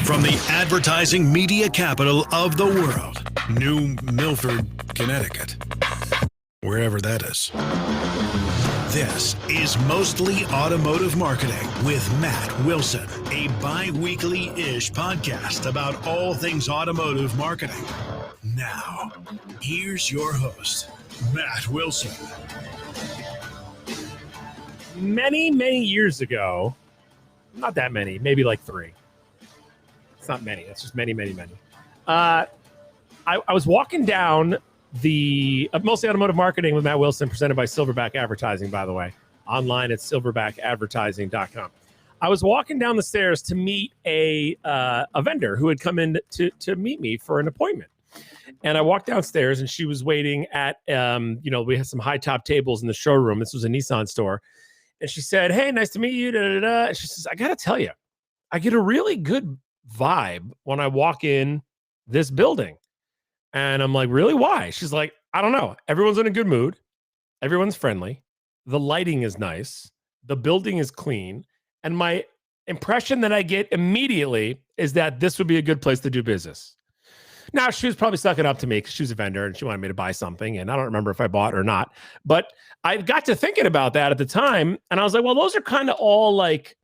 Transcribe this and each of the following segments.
From the advertising media capital of the world, New Milford, Connecticut, wherever that is. This is Mostly Automotive Marketing with Matt Wilson, a bi-weekly-ish podcast about all things automotive marketing. Now, here's your host, Matt Wilson. Many years ago, not that many, maybe like 3. It's not many. It's just many. I was walking down the Mostly Automotive Marketing with Matt Wilson, presented by Silverback Advertising, by the way, online at silverbackadvertising.com. I was walking down the stairs to meet a vendor who had come in to meet me for an appointment. And I walked downstairs, and she was waiting at, we had some high top tables in the showroom. This was a Nissan store. And she said, "Hey, nice to meet you." And she says, "I got to tell you, I get a really good vibe when I walk in this building." And I'm like, "Really? Why?" She's like, "I don't know. Everyone's in a good mood. Everyone's friendly. The lighting is nice. The building is clean. And my impression that I get immediately is that this would be a good place to do business." Now, she was probably sucking up to me because she was a vendor and she wanted me to buy something. And I don't remember if I bought or not. But I got to thinking about that at the time. And I was like, well, those are kind of all like,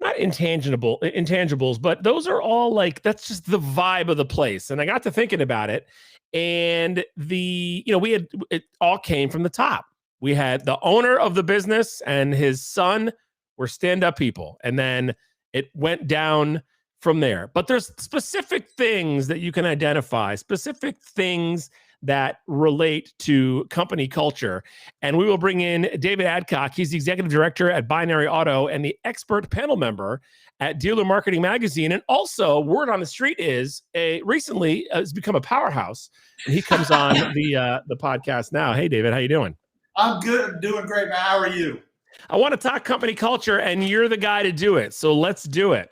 not intangibles, but those are all like, that's just the vibe of the place. And I got to thinking about it. And it all came from the top. We had the owner of the business and his son were stand-up people. And then it went down from there. But there's specific things that you can identify, specific things that relate to company culture. And we will bring in David Adcock. He's the executive director at Binary Auto and the expert panel member at Dealer Marketing Magazine. And also, word on the street is recently has become a powerhouse. And he comes on the podcast now. Hey, David, how you doing? I'm good. I'm doing great, man. How are you? I want to talk company culture, and you're the guy to do it. So let's do it.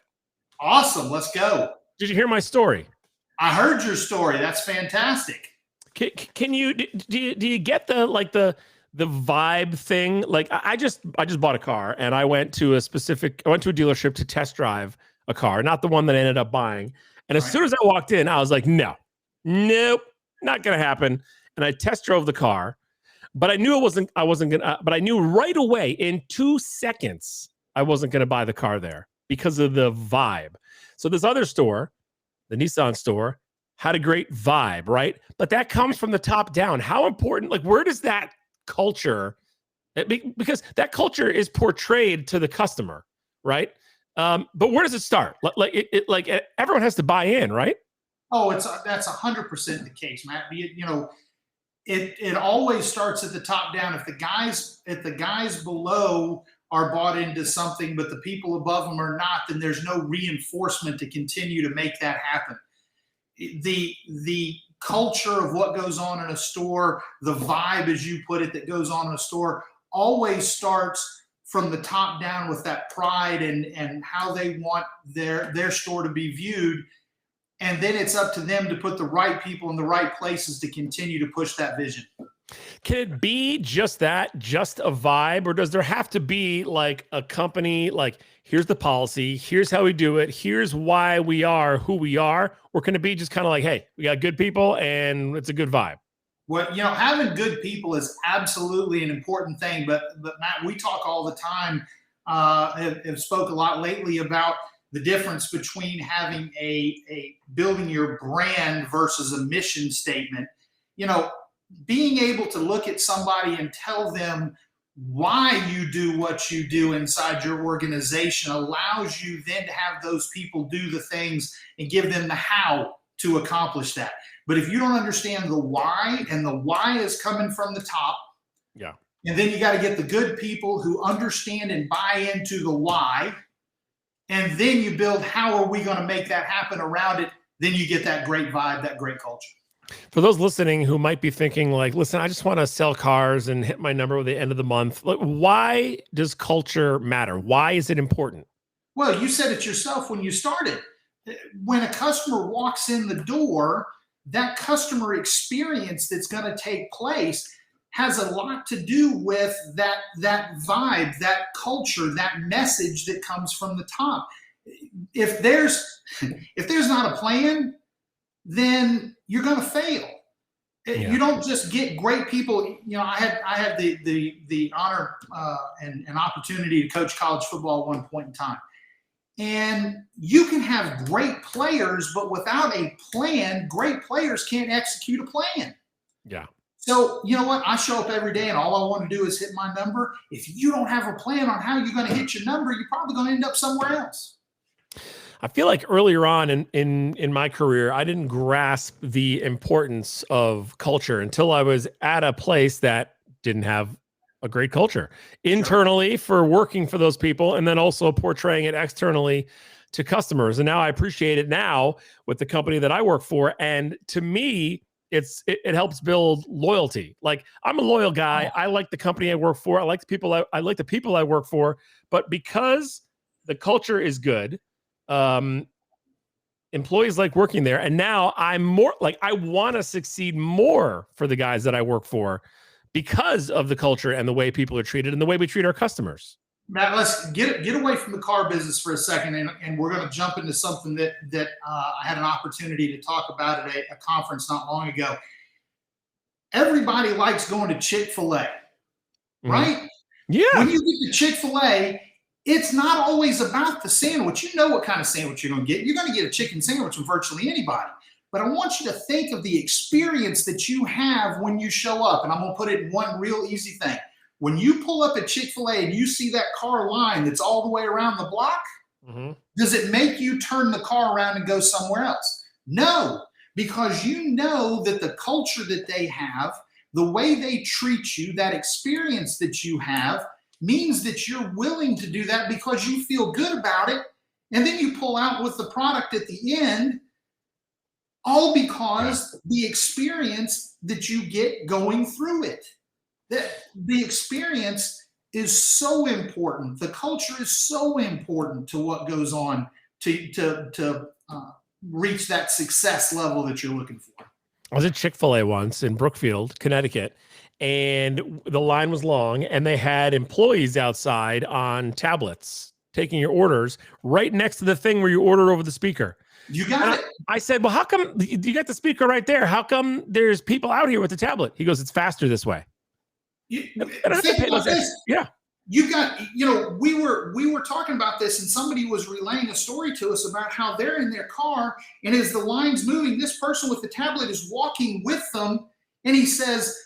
Awesome. Let's go. Did you hear my story? I heard your story. That's fantastic. Can you do you get the vibe thing? Like I just bought a car, and I went to a dealership to test drive a car, not the one that I ended up buying. And as soon as I walked in, I was like, nope, not gonna happen. And I test drove the car, but I knew I wasn't gonna. But I knew right away in 2 seconds I wasn't gonna buy the car there because of the vibe. So this other store, the Nissan store, had a great vibe, right? But that comes from the top down. How important, like where does that culture, because that culture is portrayed to the customer, right? But where does it start? Like everyone has to buy in, right? Oh, that's 100% the case, Matt. It always starts at the top down. If the guys below are bought into something, but the people above them are not, then there's no reinforcement to continue to make that happen. The culture of what goes on in a store, the vibe, as you put it, that goes on in a store always starts from the top down with that pride and how they want their store to be viewed. And then it's up to them to put the right people in the right places to continue to push that vision. Can it be just that, just a vibe, or does there have to be like a company, like here's the policy, here's how we do it, here's why we are who we are? Or can it be just kind of like, hey, we got good people and it's a good vibe? Well, having good people is absolutely an important thing. But Matt, we talk all the time, have spoke a lot lately about the difference between having a building your brand versus a mission statement. Being able to look at somebody and tell them why you do what you do inside your organization allows you then to have those people do the things and give them the how to accomplish that. But if you don't understand the why, and the why is coming from the top, yeah, and then you got to get the good people who understand and buy into the why, and then you build how are we going to make that happen around it, then you get that great vibe, that great culture. For those listening who might be thinking like, listen, I just want to sell cars and hit my number at the end of the month. Like, why does culture matter? Why is it important? Well, you said it yourself when you started. When a customer walks in the door, that customer experience that's going to take place has a lot to do with that vibe, that culture, that message that comes from the top. if there's not a plan, then you're going to fail. You don't just get great people. You know, I had the honor and opportunity to coach college football at one point in time. And you can have great players, but without a plan, great players can't execute a plan. Yeah. So, you know what? I show up every day and all I want to do is hit my number. If you don't have a plan on how you're going to hit your number, you're probably going to end up somewhere else. I feel like earlier on in my career, I didn't grasp the importance of culture until I was at a place that didn't have a great culture internally for working for those people, and then also portraying it externally to customers. And now I appreciate it now with the company that I work for. And to me, it helps build loyalty. Like, I'm a loyal guy. I like the company I work for. I like the people I like the people I work for. But because the culture is good, employees like working there. And now I'm more like, I want to succeed more for the guys that I work for because of the culture and the way people are treated and the way we treat our customers. Matt, let's get away from the car business for a second, and we're going to jump into something that I had an opportunity to talk about at a conference not long ago. Everybody likes going to Chick-fil-A, right? Yeah. When you get to Chick-fil-A, it's not always about the sandwich. You know what kind of sandwich you're going to get. You're going to get a chicken sandwich from virtually anybody. But I want you to think of the experience that you have when you show up. And I'm going to put it in one real easy thing. When you pull up at Chick-fil-A and you see that car line that's all the way around the block, does it make you turn the car around and go somewhere else? No, because you know that the culture that they have, the way they treat you, that experience that you have, means that you're willing to do that because you feel good about it. And then you pull out with the product at the end, all because the experience that you get going through it. The experience is so important. The culture is so important to what goes on to reach that success level that you're looking for. I was at Chick-fil-A once in Brookfield, Connecticut, and the line was long, and they had employees outside on tablets taking your orders right next to the thing where you order over the speaker. You got it. I said, well, how come you got the speaker right there? How come there's people out here with the tablet? He goes, it's faster this way. Think about this. Yeah. You got, we were talking about this, and somebody was relaying a story to us about how they're in their car, and as the line's moving, this person with the tablet is walking with them, and he says,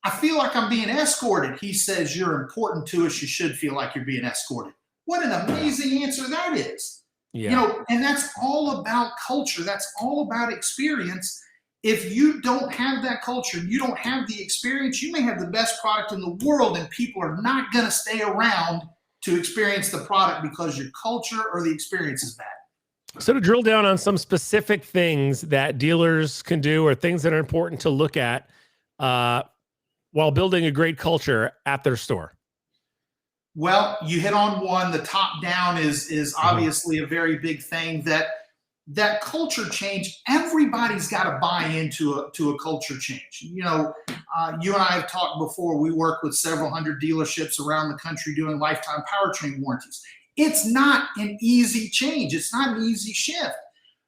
I feel like I'm being escorted. He says, you're important to us. You should feel like you're being escorted. What an amazing answer that is. Yeah. And that's all about culture. That's all about experience. If you don't have that culture, you don't have the experience, you may have the best product in the world and people are not going to stay around to experience the product because your culture or the experience is bad. So to drill down on some specific things that dealers can do or things that are important to look at while building a great culture at their store. Well, you hit on one. The top down is obviously a very big thing. That culture change, everybody's got to buy into a culture change. You and I have talked before. We work with several hundred dealerships around the country doing lifetime powertrain warranties. It's not an easy change. It's not an easy shift.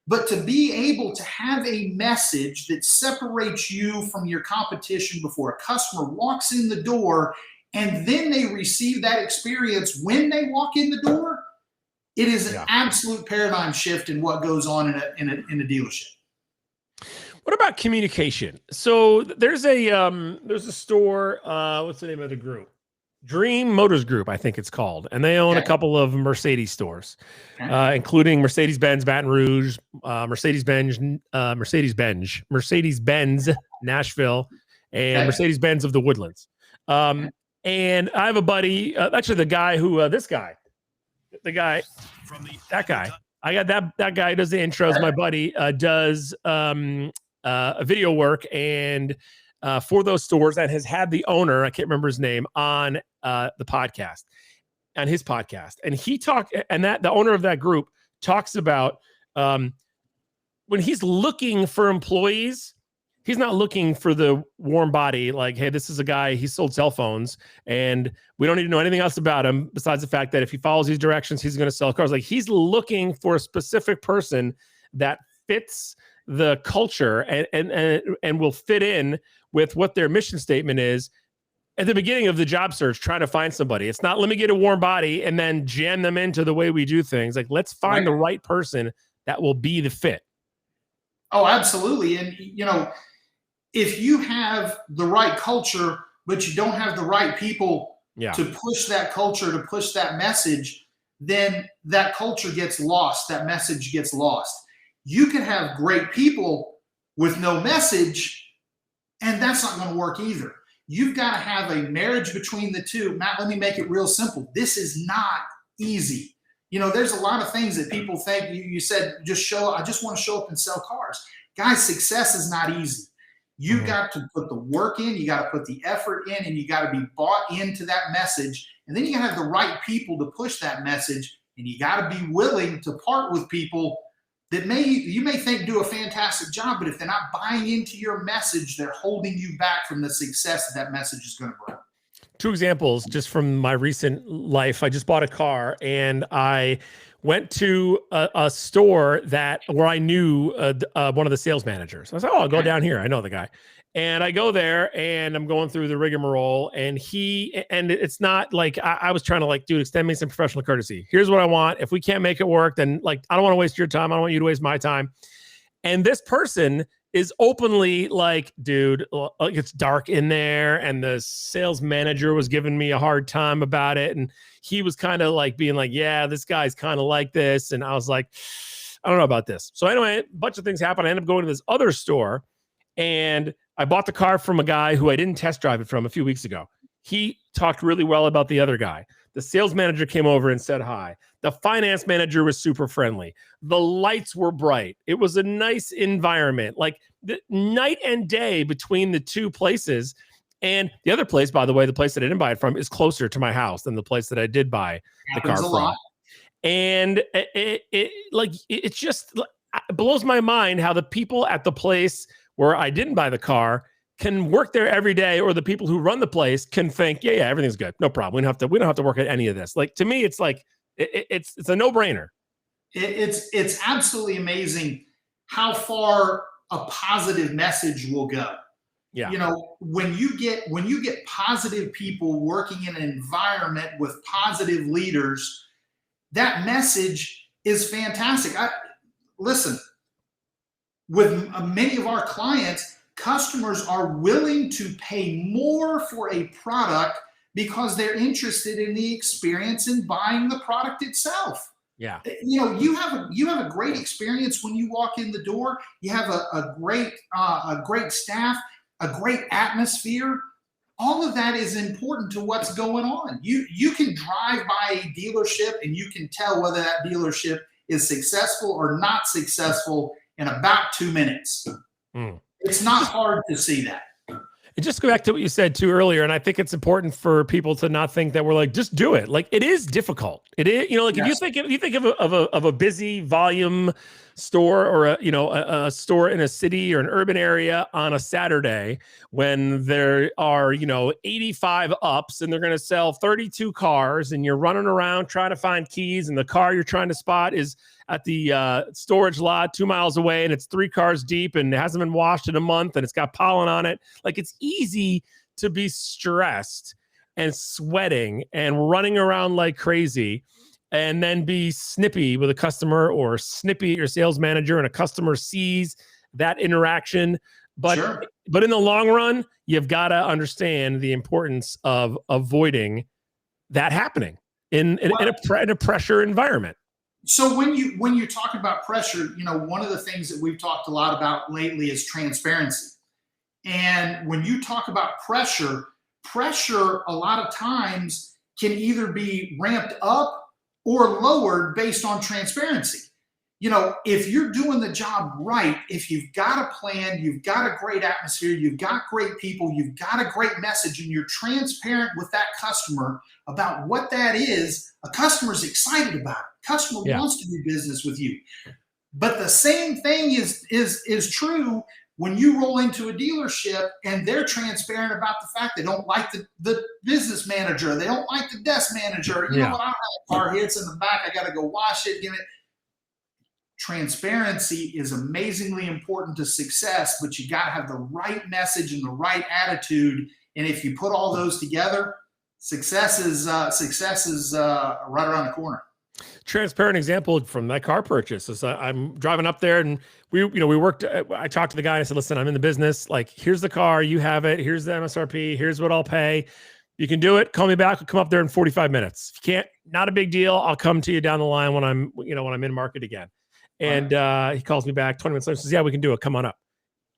But to be able to have a message that separates you from your competition before a customer walks in the door, and then they receive that experience when they walk in the door, it is an absolute paradigm shift in what goes on in a dealership. What about communication? So there's a store. What's the name of the group? Dream Motors Group, I think it's called, and they own a couple of Mercedes stores, including Mercedes-Benz Baton Rouge, Mercedes-Benz Nashville, and Mercedes-Benz of the Woodlands. And I have a buddy, actually the guy who that guy. I got that guy does the intros. My buddy does a video work and for those stores, and has had the owner, I can't remember his name, on the podcast, on his podcast. And he talked, and that the owner of that group talks about when he's looking for employees, He's not looking for the warm body, like, hey, this is a guy, he sold cell phones, and we don't need to know anything else about him besides the fact that if he follows these directions, he's going to sell cars. Like, he's looking for a specific person that fits the culture and will fit in with what their mission statement is at the beginning of the job search, trying to find somebody. It's not, let me get a warm body and then jam them into the way we do things. Like, let's find the right person that will be the fit. Oh, absolutely. And, if you have the right culture, but you don't have the right people to push that culture, to push that message, then that culture gets lost. That message gets lost. You can have great people with no message, and that's not going to work either. You've got to have a marriage between the two. Matt, let me make it real simple. This is not easy. There's a lot of things that people think. You said, I just want to show up and sell cars. Guys, success is not easy. You've got to put the work in, you got to put the effort in, and you got to be bought into that message. And then you got to have the right people to push that message, and you got to be willing to part with people that you may think do a fantastic job, but if they're not buying into your message, they're holding you back from the success that message is going to bring. 2 examples just from my recent life. I just bought a car, and I went to a store where I knew one of the sales managers. I was like, I'll go down here. I know the guy. And I go there, and I'm going through the rigmarole, and it's not like I was trying to like, dude, extend me some professional courtesy. Here's what I want. If we can't make it work, then like, I don't want to waste your time. I don't want you to waste my time. And this person is openly like, dude, it's dark in there. And the sales manager was giving me a hard time about it. And he was kind of like being like, yeah, this guy's kind of like this. And I was like, I don't know about this. So anyway, a bunch of things happened. I ended up going to this other store, and I bought the car from a guy who I didn't test drive it from a few weeks ago. He talked really well about the other guy. The sales manager came over and said hi. The finance manager was super friendly. The lights were bright. It was a nice environment, like the night and day between the two places. And the other place, by the way, the place that I didn't buy it from, is closer to my house than the place that I did buy the car from. And it just blows my mind how the people at the place where I didn't buy the car can work there every day, or the people who run the place can think, yeah, everything's good, no problem. We don't have to work at any of this. Like, to me, it's like it's a no-brainer. It's absolutely amazing how far a positive message will go. Yeah. When you get positive people working in an environment with positive leaders, that message is fantastic. Listen, with many of our clients, customers are willing to pay more for a product because they're interested in the experience in buying the product itself. Yeah. You have a great experience when you walk in the door. You have a great staff, a great atmosphere. All of that is important to what's going on. You can drive by a dealership and you can tell whether that dealership is successful or not successful in about 2 minutes. It's not hard to see that. It just go back to what you said too earlier, and I think it's important for people to not think that we're like, just do it. Like, it is difficult. It is, like, yes. If you think of a busy volume store, or a store in a city or an urban area on a Saturday when there are 85 ups and they're going to sell 32 cars, and you're running around trying to find keys, and the car you're trying to spot is at the storage lot 2 miles away, and it's 3 cars deep, and it hasn't been washed in a month, and it's got pollen on it. Like, it's easy to be stressed and sweating and running around like crazy, and then be snippy with a customer, or snippy at your sales manager, and a customer sees that interaction. But Sure. But in the long run, you've got to understand the importance of avoiding that happening in a pressure environment. So when you talk about pressure, one of the things that we've talked a lot about lately is transparency. And when you talk about pressure a lot of times can either be ramped up or lowered based on transparency. If you're doing the job right, if you've got a plan, you've got a great atmosphere, you've got great people, you've got a great message, and you're transparent with that customer about what that is, a customer's excited about it. Customer wants to do business with you. But the same thing is true When you roll into a dealership and they're transparent about the fact they don't like the business manager, they don't like the desk manager, you know what, I don't have a car here, it's in the back, I got to go wash it, give it. Transparency is amazingly important to success, but you got to have the right message and the right attitude. And if you put all those together, success is right around the corner. Transparent example from that car purchase is I'm driving up there and we worked. I talked to the guy and I said, listen, I'm in the business. Like, here's the car, you have it. Here's the MSRP. Here's what I'll pay. You can do it. Call me back. I'll come up there in 45 minutes. If you can't, not a big deal. I'll come to you down the line when I'm in market again. And he calls me back 20 minutes later and says, yeah, we can do it. Come on up.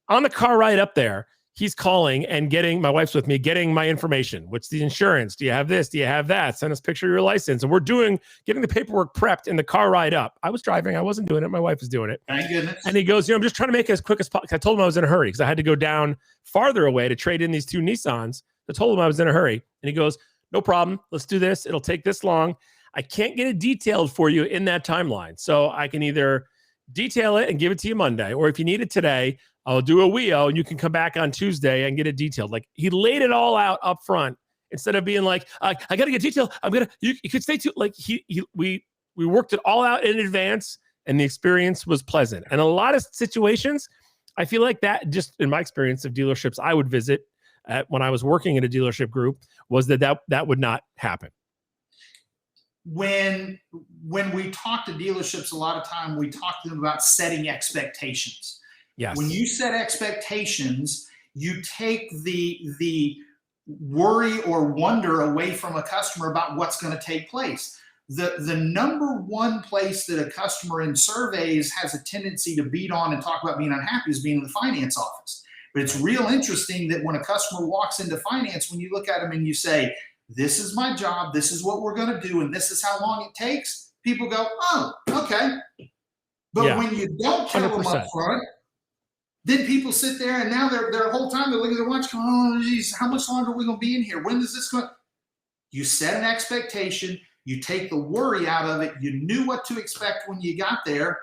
On the car ride up there, he's calling and my wife's with me, getting my information. What's the insurance? Do you have this? Do you have that? Send us a picture of your license. And we're getting the paperwork prepped in the car ride up. I was driving. I wasn't doing it. My wife was doing it. Thank goodness. And he goes, I'm just trying to make it as quick as possible. I told him I was in a hurry because I had to go down farther away to trade in these 2 Nissans. I told him I was in a hurry. And he goes, no problem. Let's do this. It'll take this long. I can't get it detailed for you in that timeline. So I can either detail it and give it to you Monday, or if you need it today, I'll do a WIO and you can come back on Tuesday and get it detailed. Like, he laid it all out up front instead of being like, I got to get detailed. You could stay tuned. Like, we worked it all out in advance and the experience was pleasant. And a lot of situations, I feel like that, just in my experience of dealerships I would visit when I was working in a dealership group, was that would not happen. When we talk to dealerships, a lot of time we talk to them about setting expectations. Yes. When you set expectations, you take the worry or wonder away from a customer about what's going to take place. The number one place that a customer in surveys has a tendency to beat on and talk about being unhappy is being in the finance office. But it's real interesting that when a customer walks into finance, when you look at them and you say, this is my job, this is what we're going to do, and this is how long it takes, people go, oh, okay. But when you don't tell 100%. Them up front, then people sit there and now their whole time they're looking at their watch going, oh, geez, how much longer are we going to be in here? When is this going? You set an expectation, you take the worry out of it, you knew what to expect when you got there,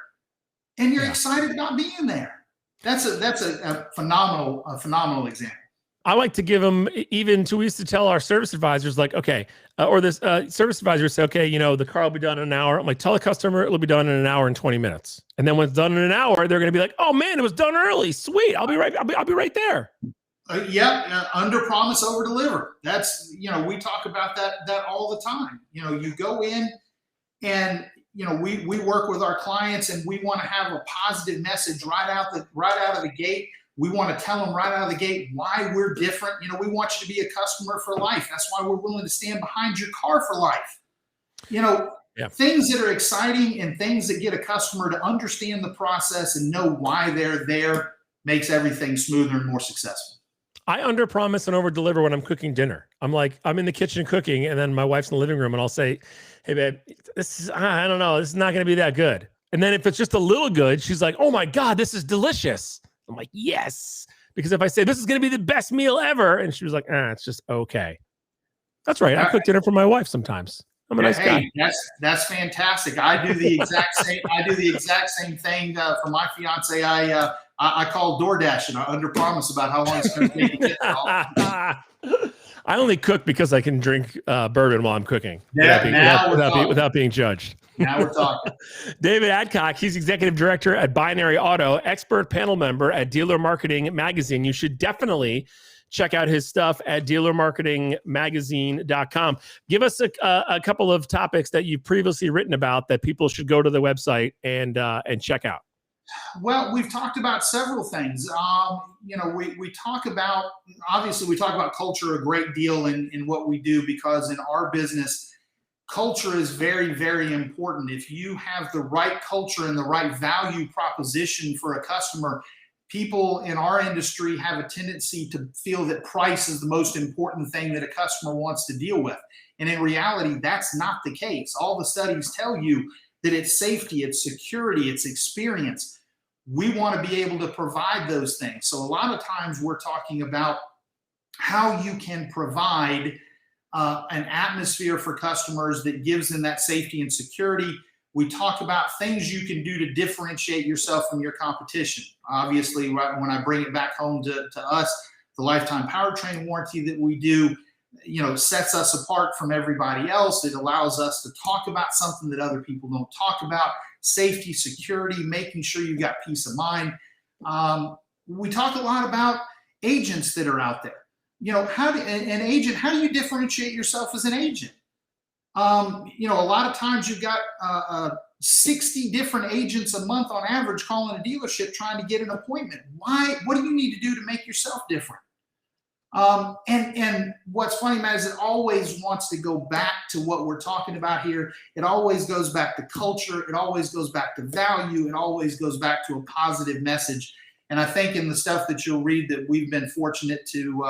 and you're excited about being there. That's a phenomenal example. I like to give them, we used to tell our service advisors, like, okay, or this service advisor would say, okay, the car will be done in an hour. I'm like, tell the customer it'll be done in an hour and 20 minutes. And then when it's done in an hour, they're going to be like, oh man, it was done early. Sweet. I'll be right there. Under promise, over deliver. That's, we talk about that all the time. You go in and, we work with our clients and we want to have a positive message right out of the gate. We want to tell them right out of the gate why we're different. We want you to be a customer for life. That's why we're willing to stand behind your car for life. Things that are exciting and things that get a customer to understand the process and know why they're there makes everything smoother and more successful. I under promise and over deliver when I'm cooking dinner. I'm in the kitchen cooking and then my wife's in the living room and I'll say, hey babe, I don't know, this is not going to be that good. And then if it's just a little good, she's like, oh my God, this is delicious. I'm like, yes. Because if I say this is going to be the best meal ever, and she was like, it's just okay. That's right. I cook dinner for my wife sometimes. I'm a nice guy. That's fantastic. I do the exact same thing for my fiance. I call DoorDash and I under promise about how long it's going to take to get there. I only cook because I can drink bourbon while I'm cooking without being judged. Now we're talking. David Adcock, he's executive director at Binary Auto, expert panel member at Dealer Marketing Magazine. You should definitely check out his stuff at dealermarketingmagazine.com. Give us a couple of topics that you've previously written about that people should go to the website and check out. Well, we've talked about several things. We talk about culture a great deal in what we do, because in our business, culture is very, very important. If you have the right culture and the right value proposition for a customer, people in our industry have a tendency to feel that price is the most important thing that a customer wants to deal with. And in reality, that's not the case. All the studies tell you that it's safety, it's security, it's experience. We want to be able to provide those things. So a lot of times we're talking about how you can provide an atmosphere for customers that gives them that safety and security. We talk about things you can do to differentiate yourself from your competition. Obviously, right when I bring it back home to us, the lifetime powertrain warranty that we do, sets us apart from everybody else. It allows us to talk about something that other people don't talk about: safety, security, making sure you've got peace of mind. We talk a lot about agents that are out there. An agent, how do you differentiate yourself as an agent? A lot of times you've got 60 different agents a month on average calling a dealership trying to get an appointment. Why? What do you need to do to make yourself different? And what's funny, Matt, is it always wants to go back to what we're talking about here. It always goes back to culture. It always goes back to value. It always goes back to a positive message. And I think in the stuff that you'll read that we've been fortunate to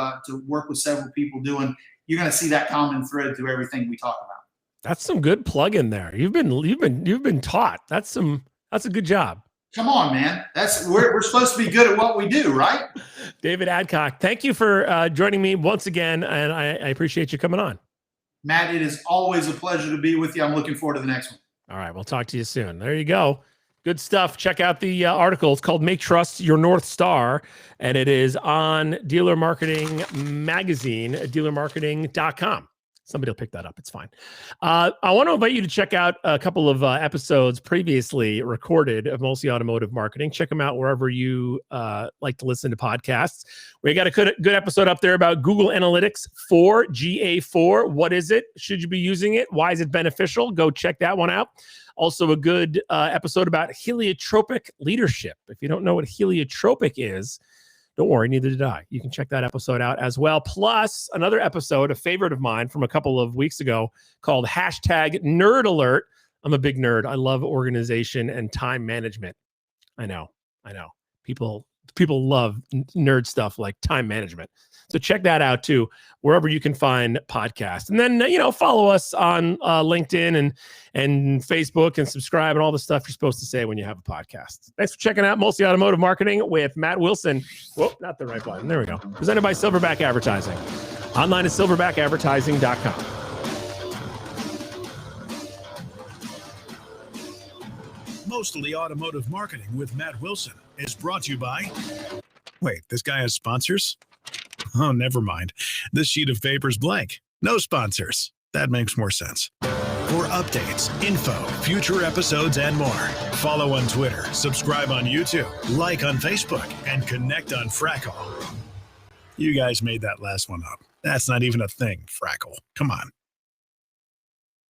work with several people doing, you're going to see that common thread through everything we talk about. That's some good plug in there. You've been taught. That's a good job. Come on, man. We're supposed to be good at what we do, right? David Adcock, thank you for joining me once again, and I appreciate you coming on. Matt, it is always a pleasure to be with you. I'm looking forward to the next one. All right, we'll talk to you soon. There you go. Good stuff. Check out the article. It's called Make Trust Your North Star, and it is on Dealer Marketing Magazine, dealermarketing.com. Somebody will pick that up. It's fine. I want to invite you to check out a couple of episodes previously recorded of Mostly Automotive Marketing. Check them out wherever you like to listen to podcasts. We got a good episode up there about Google Analytics 4, GA4. What is it? Should you be using it? Why is it beneficial? Go check that one out. Also a good episode about heliotropic leadership. If you don't know what heliotropic is, don't worry, neither did I. You can check that episode out as well. Plus, another episode, a favorite of mine from a couple of weeks ago called #Nerd Alert. I'm a big nerd. I love organization and time management. I know. People love nerd stuff like time management. So check that out too, wherever you can find podcasts. And then, follow us on LinkedIn and Facebook and subscribe and all the stuff you're supposed to say when you have a podcast. Thanks for checking out Mostly Automotive Marketing with Matt Wilson. Whoa, not the right button. There we go. Presented by Silverback Advertising. Online at silverbackadvertising.com. Mostly Automotive Marketing with Matt Wilson is brought to you by... Wait, this guy has sponsors? Oh, never mind. This sheet of paper is blank. No sponsors. That makes more sense. For updates, info, future episodes, and more, follow on Twitter, subscribe on YouTube, like on Facebook, and connect on Frackle. You guys made that last one up. That's not even a thing, Frackle. Come on.